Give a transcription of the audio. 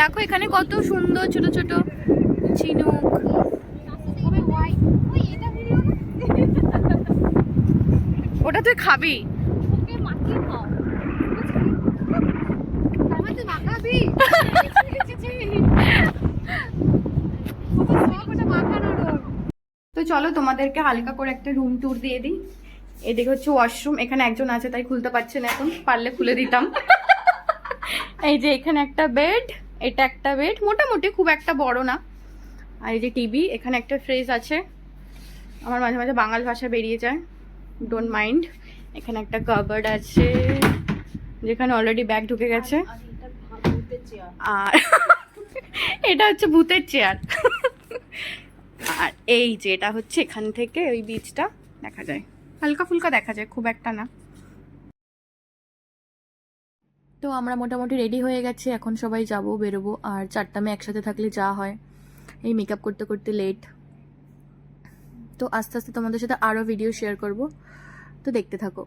দেখো এখানে কত সুন্দর ছোট ছোট ঝিনুক। ওটা তুই খাবি? তো চলো তোমাদেরকে হালকা করে একটা রুম ট্যুর দিয়ে দিই। এদিকে হচ্ছে ওয়াশরুম, এখানে একজন আছে তাই খুলতে পারছে না, এখন পারলে খুলে দিতাম। এই যে এখানে একটা বেড, এটা একটা বেড, মোটামুটি খুব একটা বড় না। আর এই যে টিভি, এখানে একটা ফ্রিজ আছে, আমার মাঝে মাঝে বাঙাল ভাষা বেরিয়ে যায়, ডোন্ট মাইন্ড। এখানে একটা কাবার্ড আছে যেখানে অলরেডি ব্যাগ ঢুকে গেছে। আর এটা হচ্ছে ভূতের চেয়ার। আর এই যে এটা হচ্ছে এখান থেকে ওই বিচটা দেখা যায়, হালকা ফুলকা দেখা যায়, খুব একটা না। তো আমরা মোটামুটি রেডি হয়ে গেছি, এখন সবাই যাবো, বেরোবো। আর 4টা মেয়ে একসাথে থাকলে যা হয়, এই মেকআপ করতে করতে লেট। তো আস্তে আস্তে তোমাদের সাথে আরও ভিডিও শেয়ার করব, তো দেখতে থাকো।